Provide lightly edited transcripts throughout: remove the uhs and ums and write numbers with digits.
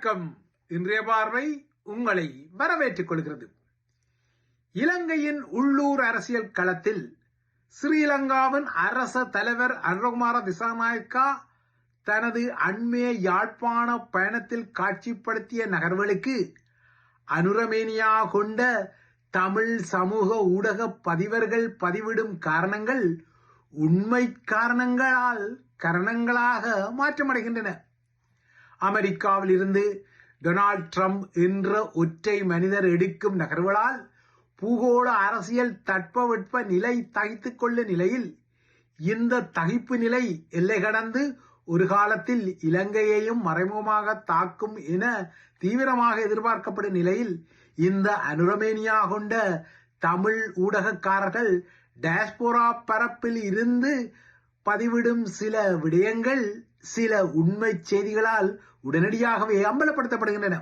வணக்கம். இன்றைய பார்வை உங்களை வரவேற்றுக் கொள்கிறது. இலங்கையின் உள்ளூர் அரசியல் களத்தில் ஸ்ரீலங்காவின் அரச தலைவர் அனுரகுமார திசாநாயக்கா தனது அண்மைய யாழ்ப்பாண பயணத்தில் காட்சிப்படுத்திய நகர்வுகளுக்கு அனுரமேனியா கொண்ட தமிழ் சமூக ஊடக பதிவர்கள் பதிவிடும் காரணங்கள் உண்மை காரணங்களாக மாற்றமடைகின்றன. அமெரிக்காவில் இருந்து டொனால்ட் ட்ரம்ப் என்ற ஒற்றை மனிதர் எடுக்கும் நகர்வுகளால் பூகோள அரசியல் தட்பவெட்ப நிலை தகித்துக் கொள்ளும் நிலையில் இந்த தகிப்பு நிலை எல்லை கடந்து ஒரு காலத்தில் இலங்கையையும் மறைமுகமாக தாக்கும் என தீவிரமாக எதிர்பார்க்கப்படும் நிலையில் இந்த அனுரமேனியா கொண்ட தமிழ் ஊடகக்காரர்கள் டயஸ்போரா பரப்பில் இருந்து பதிவிடும் சில விடயங்கள் சில உண்மை செய்திகளால் உடனடியாகவே அம்பலப்படுத்தப்படுகின்றன.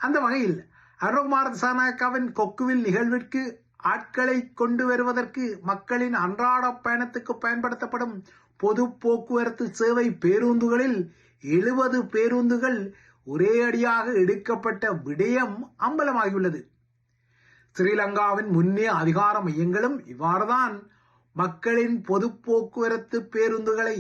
அந்த வகையில் அனுரகுமார திசாநாயக்காவின் கொக்குவில் நிகழ்விற்கு ஆட்களை கொண்டு வருவதற்கு மக்களின் அன்றாட பயணத்துக்கு பயன்படுத்தப்படும் பொது போக்குவரத்து சேவை பேருந்துகளில் 70 பேருந்துகள் ஒரே அடியாக எடுக்கப்பட்ட விடயம் அம்பலமாகியுள்ளது. ஸ்ரீலங்காவின் முன்னே அதிகார மையங்களும் இவ்வாறுதான் மக்களின் பொது போக்குவரத்து பேருந்துகளை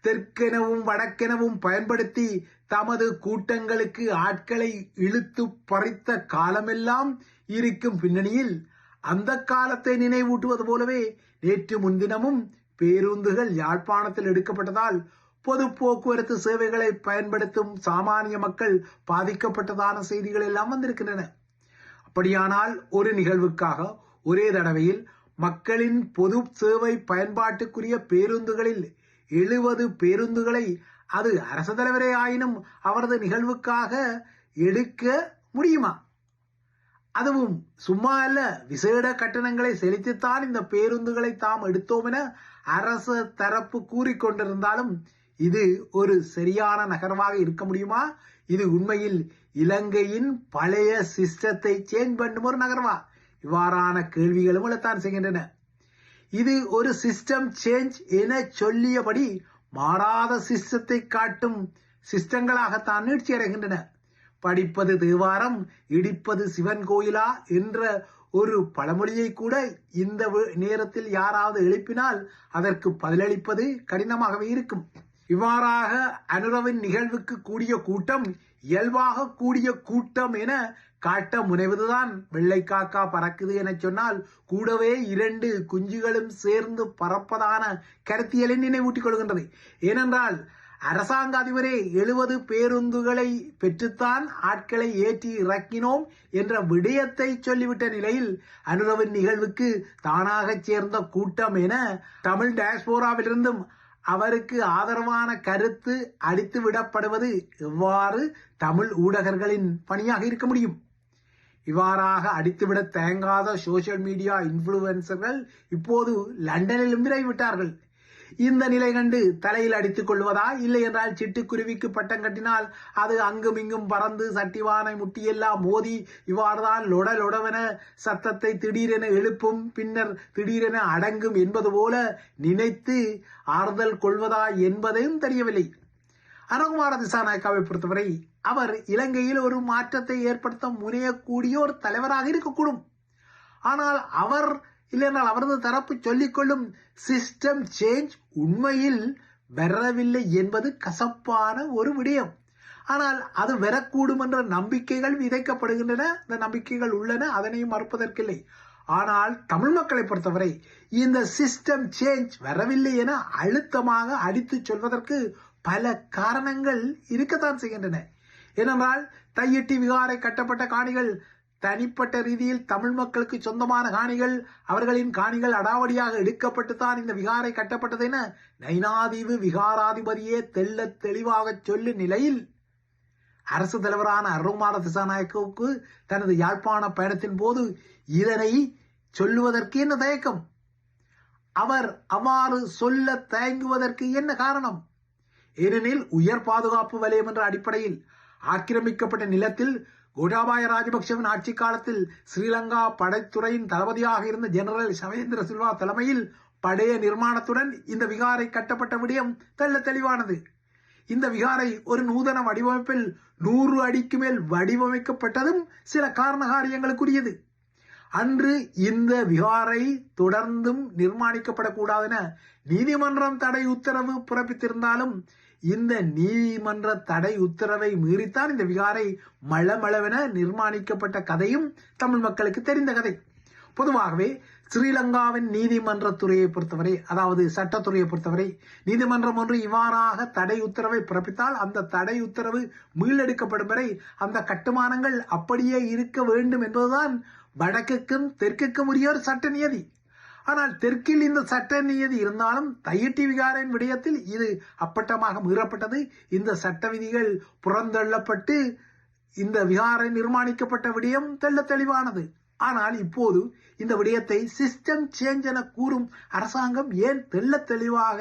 தெற்கெனவும் வடக்கெனவும் பயன்படுத்தி தமது கூட்டங்களுக்கு ஆட்களை இழுத்து பறித்த காலமெல்லாம் இருக்கும் பின்னணியில் அந்த காலத்தை நினைவூட்டுவது போலவே நேற்று முன்தினமும் பேருந்துகள் யாழ்ப்பாணத்தில் எடுக்கப்பட்டதால் பொது போக்குவரத்து சேவைகளை பயன்படுத்தும் சாமானிய மக்கள் பாதிக்கப்பட்டதான செய்திகள் எல்லாம் வந்திருக்கின்றன. அப்படியானால் ஒரு நிகழ்வுக்காக ஒரே தடவையில் மக்களின் பொது சேவை பயன்பாட்டுக்குரிய பேருந்துகளில் 70 பேருந்துகளை அது அரசு தலைவரே ஆயினும் அவரது நிகழ்வுக்காக எடுக்க முடியுமா? அதுவும் சும்மா அல்ல, விசேட கட்டணங்களை செலுத்தித்தான் இந்த பேருந்துகளை தாம் எடுத்தோம் என அரசு தரப்பு கூறிக்கொண்டிருந்தாலும் இது ஒரு சரியான நகர்வாக இருக்க முடியுமா? இது உண்மையில் இலங்கையின் பழைய சிஸ்டத்தை சேஞ்ச் பண்ணும் ஒரு நகர்வா? இவ்வாறான கேள்விகளும் எழத்தான் செய்கின்றன. இது ஒரு சிஸ்டம் சேஞ்ச் என சொல்லியபடி மாறாத சிஸ்டத்தை காட்டும் சிஸ்டங்களாகத்தான் நீட்சி அடைகின்றன. படிப்பது தேவாரம், இடிப்பது சிவன் கோயிலா என்ற ஒரு பழமொழியை கூட இந்த நேரத்தில் யாராவது எழுப்பினால் அதற்கு பதிலளிப்பது கடினமாகவே இருக்கும். இவ்வாறாக அனுரவின் நிகழ்வுக்கு கூடிய கூட்டம் இயல்பாக கூடிய கூட்டம் என காட்ட முனைவதுதான் வெள்ளை காக்கா பறக்குது என சொன்னால் கூடவே 2 குஞ்சுகளும் சேர்ந்து பறப்பதான கருத்தியலை நினைவூட்டிக் கொள்கின்றது. ஏனென்றால் அரசாங்க அதிபரே 70 பேருந்துகளை பெற்றுத்தான் ஆட்களை ஏற்றி இறக்கினோம் என்ற விடயத்தை சொல்லிவிட்ட நிலையில் அனுரவின் நிகழ்வுக்கு தானாக சேர்ந்த கூட்டம் என தமிழ் டயஸ்போராவிலிருந்தும் அவருக்கு ஆதரவான கருத்து அடித்து விடப்படுவது எவ்வாறு தமிழ் ஊடகர்களின் பணியாக இருக்க முடியும்? இவ்வாறாக அடித்துவிட தயங்காத சோசியல் மீடியா இன்ஃபுளுசர்கள் இப்போது லண்டனிலும் விரைவிட்டார்கள். இந்த நிலை கண்டு தலையில் அடித்துக் கொள்வதா, இல்லை என்றால் சிட்டுக்குருவிக்கு பட்டம் கட்டினால் அது அங்கும் இங்கும் பறந்து சட்டிவானை முட்டியெல்லாம் மோதி இவ்வாறுதான் லொடவென சத்தத்தை திடீரென எழுப்பும் பின்னர் திடீரென அடங்கும் என்பது போல நினைத்து ஆறுதல் கொள்வதா என்பதையும் தெரியவில்லை. அனுரகுமார திசாநாயக்காவை பொறுத்தவரை அவர் இலங்கையில் ஒரு மாற்றத்தை ஏற்படுத்த முனையக்கூடிய ஒரு தலைவராக இருக்கக்கூடும். ஆனால் அவர் இல்லைனால் அவரது தரப்பு சொல்லிக்கொள்ளும் சிஸ்டம் சேஞ்ச் உண்மையில் வரவில்லை என்பது கசப்பான ஒரு விடயம். ஆனால் அது வரக்கூடும் என்ற நம்பிக்கைகள் விதைக்கப்படுகின்றன. இந்த நம்பிக்கைகள் உள்ளன, அதனையும் மறுப்பதற்கில்லை. ஆனால் தமிழ் மக்களை பொறுத்தவரை இந்த சிஸ்டம் சேஞ்ச் வரவில்லை என அழுத்தமாக அடித்து சொல்வதற்கு பல காரணங்கள் இருக்கத்தான் செய்கின்றன. ஏனென்றால் தையிட்டி விகாரை கட்டப்பட்ட காணிகள் தனிப்பட்ட ரீதியில் தமிழ் மக்களுக்கு சொந்தமான காணிகள், அவர்களின் காணிகள் அடாவடியாக எடுக்கப்பட்டுத்தான் இந்த விகாரை கட்டப்பட்டது என நைனாதீவு விகாராதிபதியே தெள்ள தெளிவாக சொல்லும் நிலையில் அரசு தலைவரான அனுரகுமார திசாநாயக்காவுக்கு தனது யாழ்ப்பாண பயணத்தின் போது இதனை சொல்லுவதற்கு என்ன தயக்கம்? அவர் அவ்வாறு சொல்ல தயங்குவதற்கு என்ன காரணம்? ஏனெனில் உயர் பாதுகாப்பு வலயம் என்ற அடிப்படையில் ஆக்கிரமிக்கப்பட்ட நிலத்தில் கோட்டாபாய ராஜபக்சவின் ஆட்சி காலத்தில் ஸ்ரீலங்கா படைத்துறையின் தளபதியாக இருந்த ஜெனரல் சவேந்திர சில்வா தலைமையில் படைய நிர்மாணத்துடன் இந்த விகாரை கட்டப்பட்ட விடயம் தெள்ள தெளிவானது. இந்த விகாரை ஒரு நூதன வடிவமைப்பில் 100 அடிக்கு மேல் வடிவமைக்கப்பட்டதும் சில காரண காரியங்களுக்குரியது. அன்று இந்த விகாரை தொடர்ந்தும் நிர்மாணிக்கப்படக்கூடாது என நீதிமன்றம் தடை உத்தரவு பிறப்பித்திருந்தாலும் இந்த நீதிமன்ற தடை உத்தரவை மீறித்தான் இந்த விகாரை மளமளவென நிர்மாணிக்கப்பட்ட கதையும் தமிழ் மக்களுக்கு தெரிந்த கதை. பொதுவாகவே ஸ்ரீலங்காவின் நீதிமன்றத்துறையை பொறுத்தவரை, அதாவது சட்டத்துறையை பொறுத்தவரை, நீதிமன்றம் ஒன்று இவ்வாறாக தடை உத்தரவை பிறப்பித்தால் அந்த தடை உத்தரவு மீளெடுக்கப்படும் வரை அந்த கட்டுமானங்கள் அப்படியே இருக்க வேண்டும் என்பதுதான் வடக்குக்கும் தெற்குக்கும் உரிய ஒரு சட்ட நியதி. ஆனால் தெற்கில் இந்த சட்ட நியதி இருந்தாலும் தையிட்டி விகாரின் விடயத்தில் இது அப்பட்டமாக மீறப்பட்டது. இந்த சட்ட விதிகள் புறந்தள்ளப்பட்டு இந்த விகாரை நிர்மாணிக்கப்பட்ட விடயம் தெள்ள தெளிவானது. ஆனால் இப்போது இந்த விடயத்தை சிஸ்டம் சேஞ்ச் என கூறும் அரசாங்கம் ஏன் தெள்ள தெளிவாக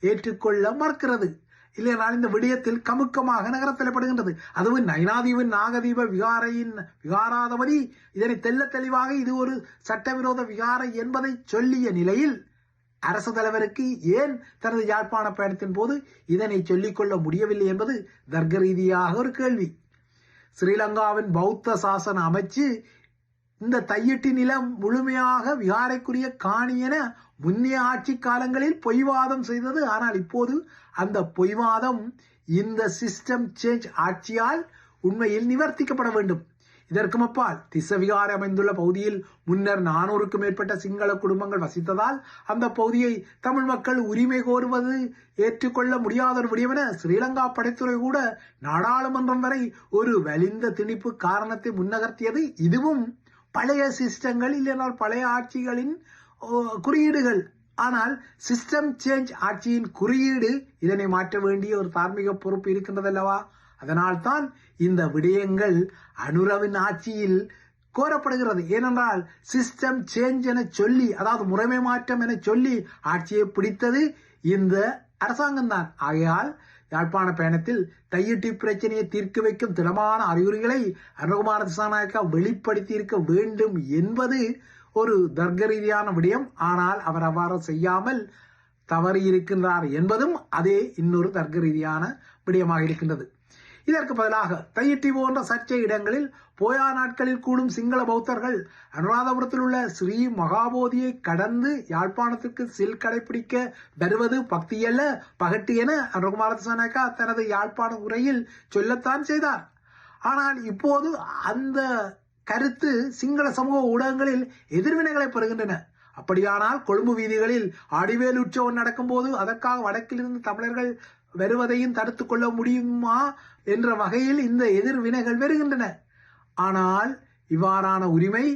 ஏற்றுக்கொள்ள மறுக்கிறது? இல்லையானால் இந்த விடயத்தில் கமுக்கமாக நகரத்தலைப்படுகின்றது. அதுவும் நைனாதீவின் நாகதீப விகாரையின் விகாராதபதி இதனை தெள்ள தெளிவாக இது ஒரு சட்டவிரோத விகாரை என்பதை சொல்லிய நிலையில் அரசு தலைவருக்கு ஏன் தனது யாழ்ப்பாண பயணத்தின் போது இதனை சொல்லிக்கொள்ள முடியவில்லை என்பது தர்க்க ரீதியாக ஒரு கேள்வி. ஸ்ரீலங்காவின் பௌத்த சாசன அமைச்சு இந்த தையிட்டி நிலம் முழுமையாக விகாரைக்குரிய காணி என முன்னைய ஆட்சி காலங்களில் பொய்வாதம் செய்தது. ஆனால் இப்போது அந்த பொய்வாதம் இந்த சிஸ்டம் சேஞ்ச் ஆட்சியால் உண்மையில் நிவர்த்திக்கப்பட வேண்டும். இதற்கும் அப்பால் திஸ்ஸவிகாரை அமைந்துள்ள பகுதியில் முன்னர் 400க்கும் மேற்பட்ட சிங்கள குடும்பங்கள் வசித்ததால் அந்த பகுதியை தமிழ் மக்கள் உரிமை கோருவது ஏற்றுக்கொள்ள முடியாத ஒரு விடயம் என ஸ்ரீலங்கா படைத்துறை கூட நாடாளுமன்றம் வரை ஒரு வலிந்த திணிப்பு காரணத்தை முன்னகர்த்தியது. இதுவும் பழைய சிஸ்டங்கள் இல்லைனால் பழைய ஆட்சிகளின் குறியீடுகள். ஆனால் சிஸ்டம் சேஞ்ச் ஆட்சியின் குறியீடு இதனை மாற்ற வேண்டிய ஒரு தார்மீக பொறுப்பு இருக்கின்றது அல்லவா? அதனால் தான் இந்த விடயங்கள் அனுரவின் ஆட்சியில் கோரப்படுகிறது. ஏனென்றால் சிஸ்டம் சேஞ்ச் என சொல்லி, அதாவது முறைமை மாற்றம் என சொல்லி ஆட்சியை பிடித்தது இந்த அரசாங்கம் தான். ஆகையால் யாழ்ப்பாண பயணத்தில் தையிட்டி பிரச்சனையை தீர்க்க வைக்கும் திடமான அறிகுறிகளை அனுரகுமார திசாநாயக்கா வெளிப்படுத்தி இருக்க வேண்டும் என்பது ஒரு தர்க்க ரீதியான விடயம். ஆனால் அவர் அவ்வாறு செய்யாமல் தவறி இருக்கின்றார் என்பதும் அதே இன்னொரு தர்க்க ரீதியான விடயமாக இருக்கின்றது. இதற்கு பதிலாக தையிட்டி போன்ற சர்ச்சை இடங்களில் போயா நாட்களில் கூடும் சிங்கள பௌத்தர்கள் அனுராதபுரத்தில் உள்ள ஸ்ரீ மகாபோதியை கடந்து யாழ்ப்பாணத்திற்கு சில் கடைபிடிக்க வருவது பக்தியல்ல பகட்டு என அனுரகுமார திசாநாயக்கா தனது யாழ்ப்பாண உரையில் சொல்லத்தான் செய்தார். ஆனால் இப்போது அந்த கருத்து சிங்கள சமூக ஊடகங்களில் எதிர்வினைகளை பெறுகின்றன. அப்படியானால் கொழும்பு வீதிகளில் ஆடிவேல் உற்சவம் நடக்கும் போது அதற்காக வடக்கிலிருந்து தமிழர்கள் வருவதையும் தடுத்துக் கொள்ள முடியுமா என்ற வகையில் இந்த எதிர்வினைகள் வருகின்றன. ஆனால் இவ்வாறான உரிமை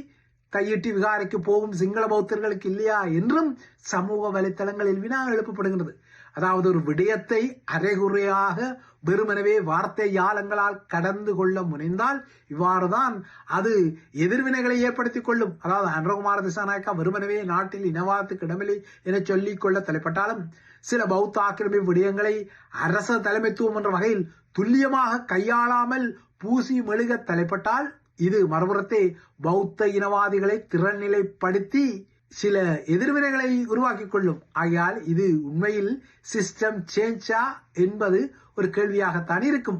தையிட்டி விகாரைக்கு போகும் சிங்கள பௌத்தர்களுக்கு இல்லையா என்றும் சமூக வலைத்தளங்களில் வினா எழுப்பப்படுகின்றது. அதாவது ஒரு விடயத்தை அரைகுறையாக வெறுமனவே வார்த்தை யாலங்களால் கடந்து கொள்ள முனைந்தால் இவ்வாறுதான் அது எதிர்வினைகளை ஏற்படுத்திக் கொள்ளும். அதாவது அனுரகுமார திசாநாயக்கா வெறுமனவே நாட்டில் இனவாதத்துக்கு இடமில்லை என சொல்லிக் கொள்ள தலைப்பட்டாலும் சில பௌத்த ஆக்கிரமிப்பு விடயங்களை அரச தலைமைத்துவம் என்ற வகையில் துல்லியமாக கையாளாமல் பூசி மெழுக தலைப்பட்டால் இது மறுபுறத்தே பௌத்த இனவாதிகளை திறநிலைப்படுத்தி சில எதிர்வினைகளை உருவாக்கி கொள்ளும். ஆகையால் இது உண்மையில் சிஸ்டம் சேஞ்சா என்பது ஒரு கேள்வியாகத்தான் இருக்கும்.